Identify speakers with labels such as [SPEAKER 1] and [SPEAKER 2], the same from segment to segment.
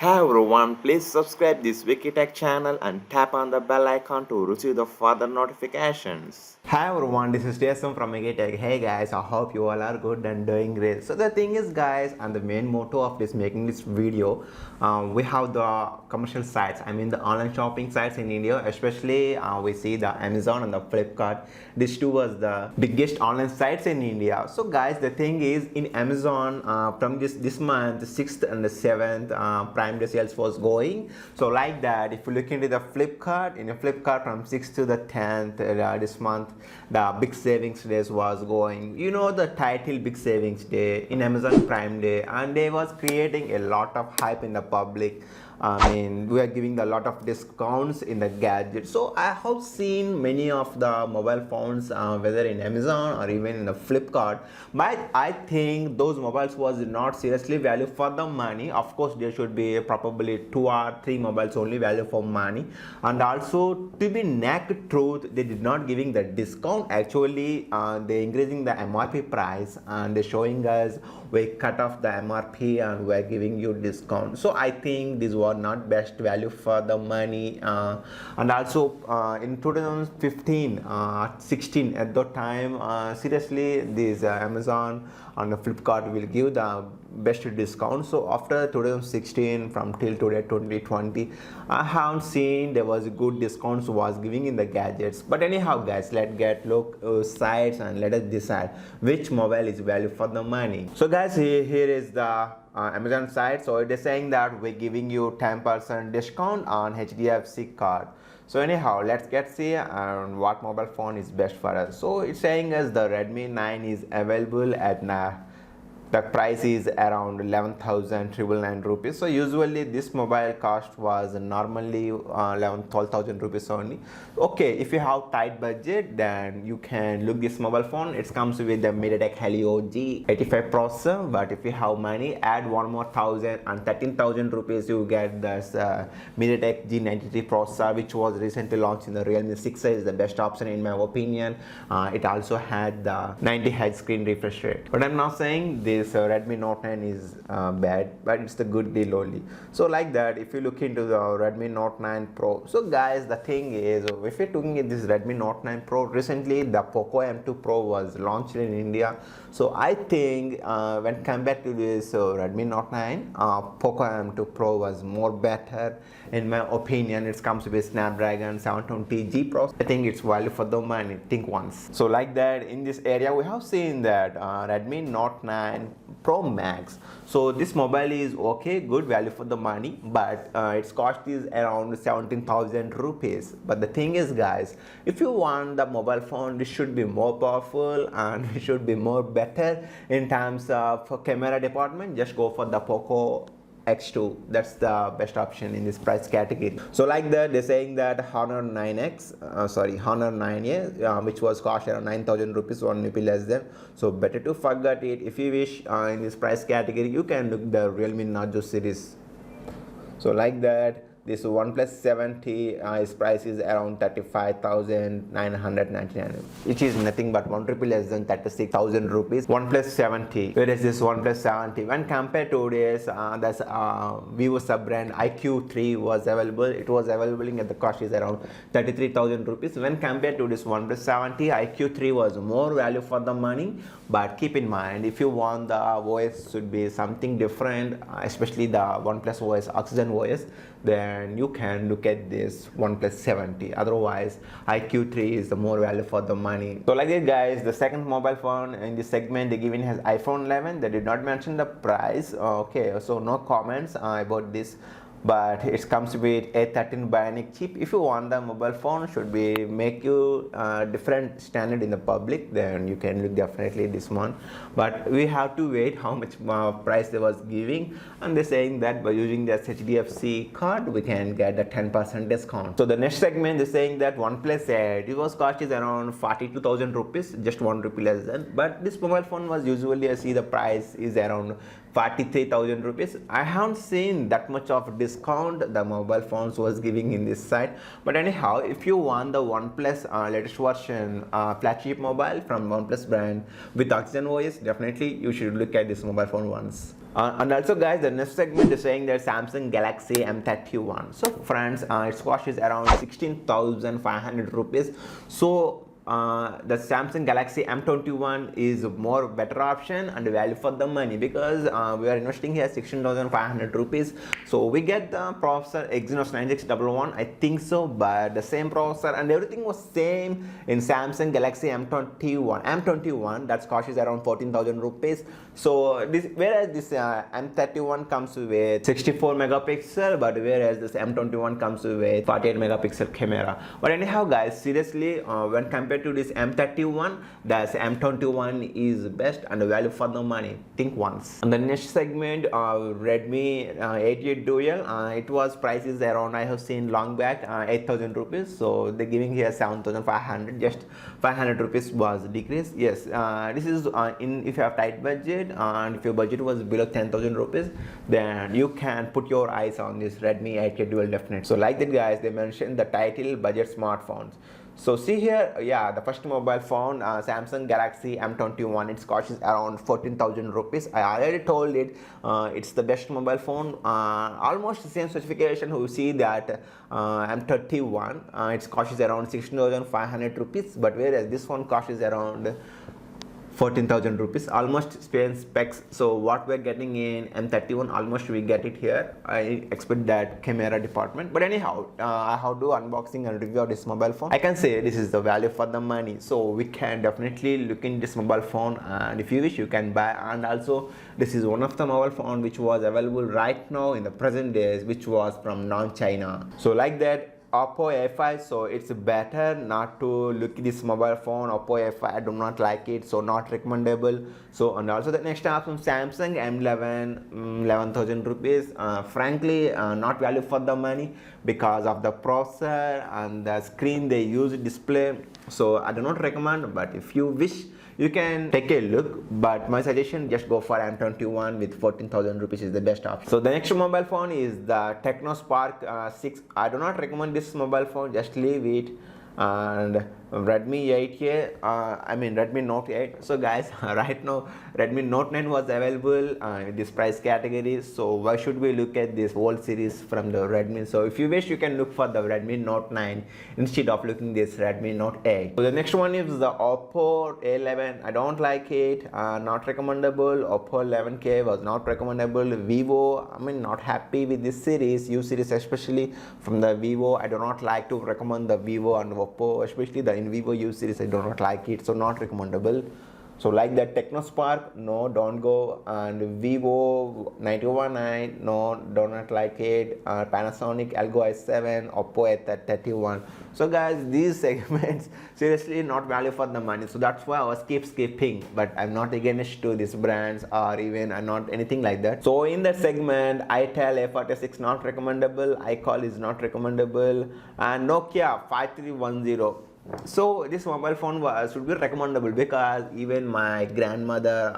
[SPEAKER 1] Hi everyone, please subscribe this Wikitech channel and tap on the bell icon to receive the further notifications.
[SPEAKER 2] Hi everyone, this is Jason from Megatech. Hey guys, I hope you all are good and doing great. So the thing is guys, and the main motto of this making this video, we have the commercial sites, I mean the online shopping sites in India, especially we see the Amazon and the Flipkart. These two was the biggest online sites in India. So guys, the thing is in Amazon from this month, the 6th and the 7th Prime Day sales was going. So like that, if you look into the Flipkart, in a Flipkart from 6th to the 10th this month, the big savings days was going. You know the title big savings day in Amazon Prime Day, and they was creating a lot of hype in the public. I mean, we are giving a lot of discounts in the gadgets. So I have seen many of the mobile phones, whether in Amazon or even in the Flipkart. But I think those mobiles was not seriously value for the money. Of course, there should be probably 2 or 3 mobiles only value for money. And also, to be naked truth, they did not giving the discount. Actually, they increasing the MRP price and they showing us we cut off the MRP and we're giving you discount. So I think this was not best value for the money. And also in 2015 16 at that time, seriously this Amazon and the Flipkart will give the best discount. So after 2016 from till today 2020, I haven't seen there was good discounts was giving in the gadgets. But anyhow guys, let's get look sites and let us decide which mobile is value for the money. So guys, here is the Amazon site. So it is saying that we're giving you 10% discount on HDFC card. So anyhow, let's get see what mobile phone is best for us. So it's saying us the Redmi 9 is available at the price is around 11,999 rupees. So usually this mobile cost was normally 12,000 rupees only. Okay, if you have tight budget, then you can look this mobile phone. It comes with the MediaTek Helio G85 processor. But if you have money, add one more thousand and 13,000 rupees, you get this MediaTek G93 processor, which was recently launched in the Realme 6. Is the best option in my opinion. It also had the 90 Hz screen refresh rate. But I'm not saying this Redmi Note 9 is bad, but it's the good deal only. So like that, if you look into the Redmi Note 9 Pro, so guys, the thing is, if you're looking at this Redmi Note 9 Pro, recently the Poco M2 Pro was launched in India. So I think when compared to this Redmi Note 9, Poco M2 Pro was more better in my opinion. It comes with Snapdragon 720G processor. I think it's value for the money. Think once. So like that, in this area we have seen that Redmi Note 9 Pro Max. So this mobile is okay, good value for the money, but its cost is around 17,000 rupees. But the thing is guys, if you want the mobile phone, this should be more powerful and it should be more better in terms of camera department, just go for the Poco X2. That's the best option in this price category. So like that, they're saying that Honor 9X, Honor 9A, which was cost around 9,000 rupees, one rupee less than. So better to forget it. If you wish in this price category, you can look the Realme Narzo series. So like that, this OnePlus 7T its price is around 35,999, which is nothing but 1 rupee less than 36,000 rupees. OnePlus 7T. Where is this OnePlus 7T? When compared to this, that's Vivo sub brand IQ3 was available. It was available at the cost is around 33,000 rupees. When compared to this OnePlus 7T, IQ3 was more value for the money. But keep in mind, if you want the OS should be something different, especially the OnePlus OS, Oxygen OS, then you can look at this OnePlus 7T. Otherwise, IQ3 is the more value for the money. So like this guys, the second mobile phone in this segment they given has iPhone 11. They did not mention the price. Okay, so no comments about this. But it comes with A13 Bionic chip. If you want the mobile phone should be make you different standard in the public, then you can look definitely this one. But we have to wait how much price they was giving, and they're saying that by using this HDFC card we can get the 10% discount. So the next segment is saying that OnePlus 8, it was cost is around 42,000 rupees, just 1 rupee less than. But this mobile phone was usually I see the price is around 43,000 rupees. I haven't seen that much of discount discount the mobile phones was giving in this site. But anyhow, if you want the OnePlus latest version flagship mobile from OnePlus brand with Oxygen OS, definitely you should look at this mobile phone once. And also guys, the next segment is saying that Samsung Galaxy M31. So friends, its cost is around 16,500 rupees. So the Samsung Galaxy M21 is more better option and value for the money, because we are investing here 16,500 rupees. So we get the processor Exynos 9611, I think so, but the same processor and everything was same in Samsung Galaxy M21. That's cost is around 14,000 rupees. So this, whereas this M31 comes with 64 megapixel, but whereas this M21 comes with 48 megapixel camera. But anyhow guys, seriously, when compared to this M31, the M21 is best and value for the money. Think once. And the next segment, Redmi 88 Dual. It was prices around, I have seen long back, 8,000 rupees. So they're giving here 7,500. Just 500 rupees was decreased. Yes, this is in if you have tight budget, and if your budget was below 10,000 rupees, then you can put your eyes on this Redmi 88 Dual definitely. So like that guys, they mentioned the title budget smartphones. So see here, yeah, the first mobile phone, Samsung Galaxy M21, its cost is around 14,000 rupees. I already told it, it's the best mobile phone, almost the same specification. We see that M31, its cost is around 16,500 rupees, but whereas this one cost is around 14,000 rupees, almost same specs. So what we're getting in M31, almost we get it here. I expect that camera department. But anyhow, I have to unboxing and review of this mobile phone. I can say this is the value for the money. So we can definitely look in this mobile phone, and if you wish you can buy. And also this is one of the mobile phone which was available right now in the present days, which was from non-China. So like that, Oppo A5, so it's better not to look at this mobile phone. Oppo A5, I do not like it, so not recommendable. So, and also the next option, Samsung M11, 11,000 rupees. Frankly, not value for the money because of the processor and the screen they use display. So I do not recommend, but if you wish, you can take a look, but my suggestion, just go for M21 with 14,000 rupees is the best option. So the next mobile phone is the Tecno Spark 6. I do not recommend this mobile phone, just leave it. And Redmi 8A, Redmi Note 8. So guys, right now Redmi Note 9 was available in this price category. So why should we look at this whole series from the Redmi? So if you wish, you can look for the Redmi Note 9 instead of looking this Redmi Note 8. So the next one is the Oppo A11. I don't like it, not recommendable. Oppo 11K was not recommendable. Vivo, not happy with this series, U series, especially from the Vivo. I do not like to recommend the Vivo and Oppo, especially the in Vivo U series. I do not like it, so not recommendable. So like that Tecno Spark, no, don't go. And Vivo 91i, no, do not like it. Panasonic Algo i7, Oppo A31. So guys, these segments seriously not value for the money. So that's why I was skipping. But I'm not against to these brands, or even I'm not anything like that. So in that segment, itel A46 not recommendable, iCall is not recommendable, and Nokia 5310. So this mobile phone should be recommendable, because even my grandmother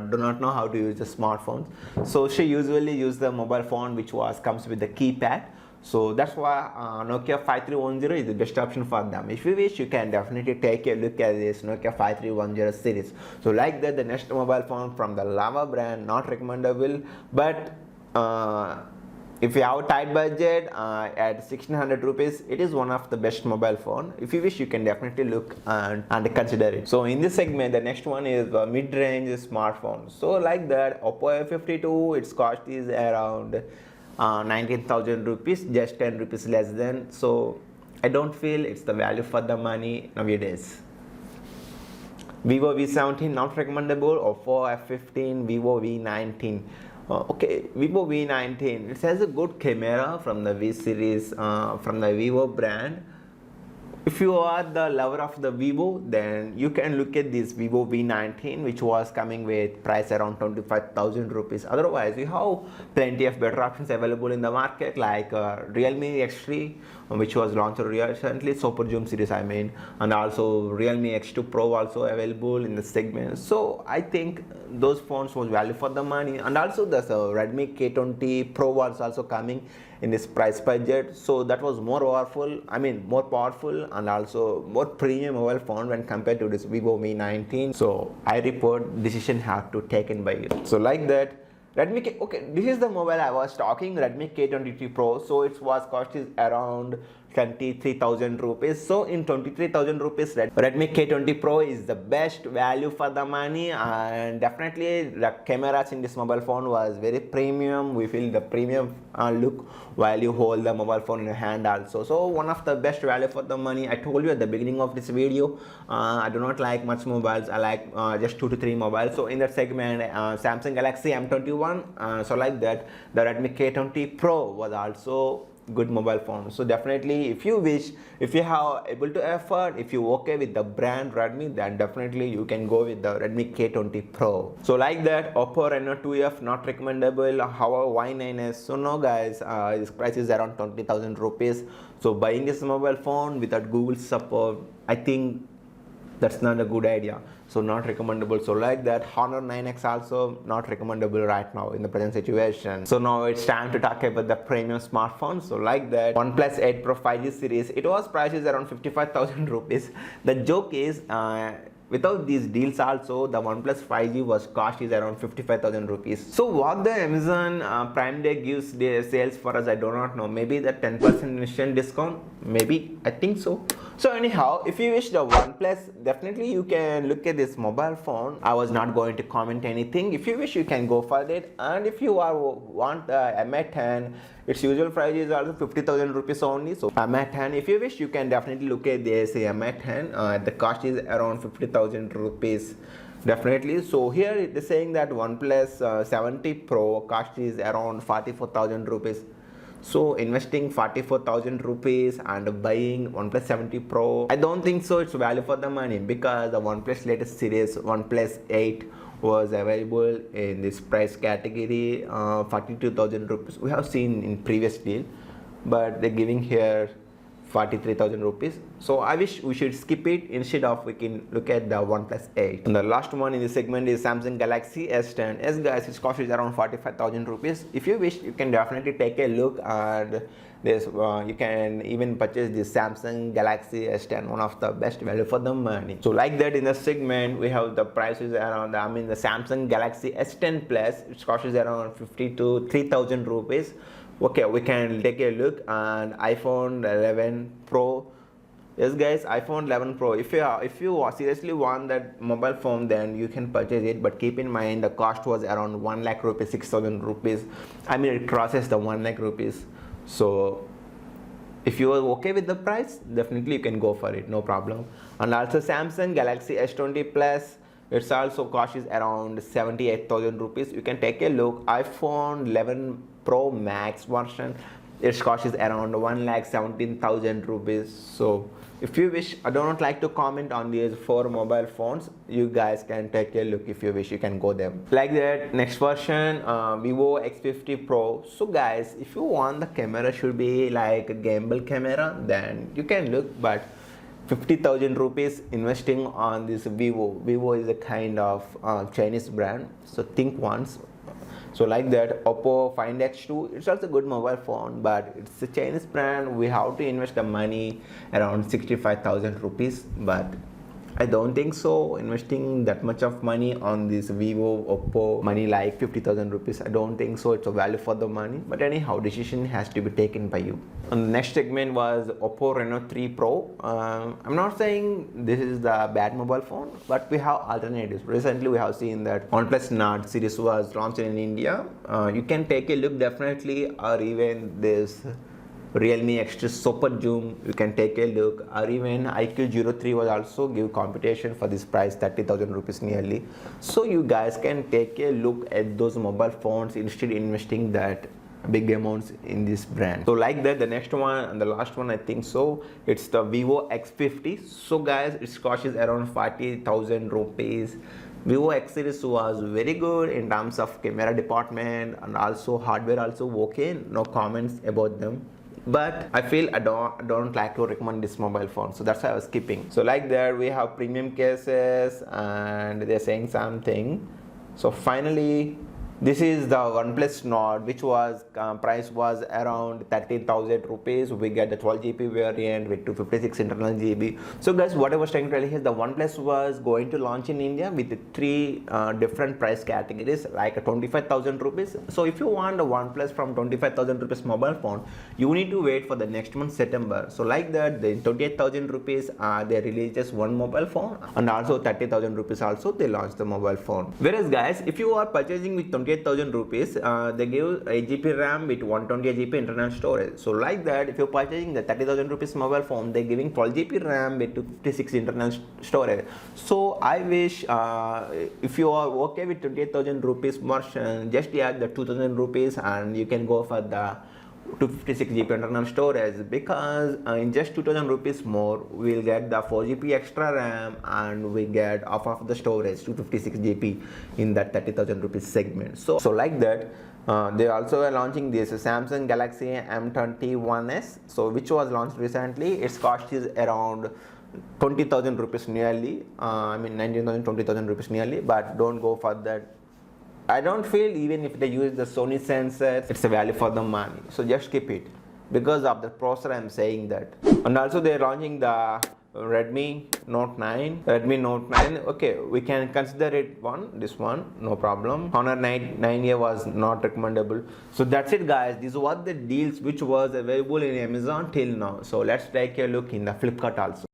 [SPEAKER 2] do not know how to use the smartphones. So she usually use the mobile phone which comes with the keypad. So that's why Nokia 5310 is the best option for them. If you wish, you can definitely take a look at this Nokia 5310 series. So like that, the next mobile phone from the Lava brand, not recommendable, but if you have a tight budget at 1600 rupees, it is one of the best mobile phone. If you wish, you can definitely look and consider it. So in this segment, the next one is mid-range smartphone. So like that, Oppo A52, its cost is around 19,000 rupees, just 10 rupees less than. So I don't feel it's the value for the money nowadays. Vivo V70 not recommendable. Oppo F15, Vivo V19. Okay, Vivo V19, it has a good camera from the V series, from the Vivo brand. If you are the lover of the Vivo, then you can look at this Vivo V19, which was coming with price around 25,000 rupees. Otherwise, you have plenty of better options available in the market, like Realme X3, which was launched recently, Super Zoom series, I mean, and also Realme X2 Pro also available in the segment. So I think those phones was value for the money, and also there's a Redmi K20 Pro was also coming in this price budget, so that was more powerful and also more premium mobile phone when compared to this Vivo V19. So I report decision have to taken by you. So like that, Redmi K, okay, this is the mobile I was talking, Redmi K23 Pro. So its was cost is around 23,000 rupees. So in 23,000 rupees, Redmi K20 Pro is the best value for the money, and definitely the cameras in this mobile phone was very premium. We feel the premium look while you hold the mobile phone in your hand also. So one of the best value for the money. I told you at the beginning of this video, I do not like much mobiles. I like just 2 to 3 mobiles. So in that segment, Samsung Galaxy M21, so like that, the Redmi K20 Pro was also good mobile phone. So definitely, if you wish, if you have able to afford, if you okay with the brand Redmi, then definitely you can go with the Redmi K20 Pro. So like that, Oppo Reno 2F not recommendable. However, Y9s, so no guys, this price is around 20,000 rupees. So buying this mobile phone without Google support, I think that's not a good idea, so not recommendable. So like that, Honor 9X also not recommendable right now in the present situation. So now it's time to talk about the premium smartphone. So like that, OnePlus 8 Pro 5G series, it was prices around 55,000 rupees. The joke is, without these deals also, the OnePlus 5G was cost is around 55,000 rupees. So what the Amazon Prime Day gives the sales for us, I do not know. Maybe the 10% instant discount, maybe, I think so. So anyhow, if you wish the OnePlus, definitely you can look at this mobile phone. I was not going to comment anything. If you wish, you can go for it. And if you want MI10, its usual price is also 50,000 rupees only. So MI10, if you wish, you can definitely look at this MI10. The cost is around 50,000 rupees. Definitely. So here it is saying that OnePlus 70 Pro cost is around 44,000 rupees. So investing 44,000 rupees and buying OnePlus 70 Pro, I don't think so it's value for the money, because the OnePlus latest series OnePlus 8 was available in this price category, 42,000 rupees. We have seen in previous deal, but they're giving here 43,000 rupees. So I wish we should skip it. Instead of, we can look at the OnePlus 8. And the last one in this segment is Samsung Galaxy S10. Yes guys, its cost is around 45,000 rupees. If you wish, you can definitely take a look, and this you can even purchase this Samsung Galaxy S10, one of the best value for the money. So like that, in the segment we have the prices around, the Samsung Galaxy S10 Plus, its cost is around 50 to 3,000 rupees. Okay, we can take a look. And iPhone 11 Pro, yes guys, iPhone 11 Pro, if you seriously want that mobile phone, then you can purchase it, but keep in mind the cost was around 1 lakh rupees, 6,000 rupees. It crosses the 1 lakh rupees. So if you are okay with the price, definitely you can go for it, no problem. And also Samsung Galaxy S20 Plus, its also cost is around 78,000 rupees. You can take a look. iPhone 11 Pro Max version, its cost is around 1,17,000 rupees. So if you wish, I do not like to comment on these 4 mobile phones. You guys can take a look. If you wish, you can go them. Like that, next version, Vivo X50 Pro. So guys, if you want the camera should be like a gimbal camera, then you can look, but 50,000 rupees investing on this Vivo. Vivo is a kind of Chinese brand, so think once. So like that, Oppo Find X2, it's also a good mobile phone, but it's a Chinese brand. We have to invest the money around 65,000 rupees, but I don't think so investing that much of money on this Vivo, Oppo, money like 50,000 rupees. I don't think so it's a value for the money, but anyhow, decision has to be taken by you. And the next segment was Oppo Reno 3 Pro. I'm not saying this is the bad mobile phone, but we have alternatives. Recently we have seen that OnePlus Nord series was launched in India. You can take a look definitely, or even this Realme X3 Super Zoom, you can take a look, or even iQOO03 was also give competition for this price, 30,000 rupees nearly. So you guys can take a look at those mobile phones instead investing that big amounts in this brand. So like that, the next one and the last one, I think so, it's the Vivo X50. So guys, its cost is around 40,000 rupees. Vivo X series was very good in terms of camera department, and also hardware also okay, no comments about them. But I feel I don't like to recommend this mobile phone, so that's why I was skipping. So like that, we have premium cases and they're saying something. So finally, this is the OnePlus Nord, which was price was around 13,000 rupees. We get the 12 GB variant with 256 internal GB. So guys, what I was trying to tell you is the OnePlus was going to launch in India with three different price categories, like 25,000 rupees. So if you want a OnePlus from 25,000 rupees mobile phone, you need to wait for the next month September. So like that, the 28,000 rupees they release just one mobile phone, and also 30,000 rupees also they launch the mobile phone. Whereas guys, if you are purchasing with 28,000 rupees, they give 8 GB RAM with 128 GB internal storage. So like that, if you're purchasing the 30,000 rupees mobile phone, they're giving 12 GB RAM with 256 internal storage. So I wish if you are okay with 28,000 rupees version, just add the 2,000 rupees and you can go for the 256 GB internal storage, because in just 2000 rupees more we'll get the 4 GB extra RAM and we get half of the storage 256 GB in that 30,000 rupees segment. So like that, they also are launching this Samsung Galaxy M21s, so which was launched recently. Its cost is around 20,000 rupees nearly, I mean 19,000 20,000 rupees nearly, but don't go for that. I don't feel even if they use the Sony sensors, it's a value for the money. So just keep it. Because of the processor, I'm saying that. And also they're launching the Redmi Note 9. Redmi Note 9. Okay, we can consider it this one, no problem. Honor 9A was not recommendable. So that's it guys. These were the deals which was available in Amazon till now. So let's take a look in the Flipkart also.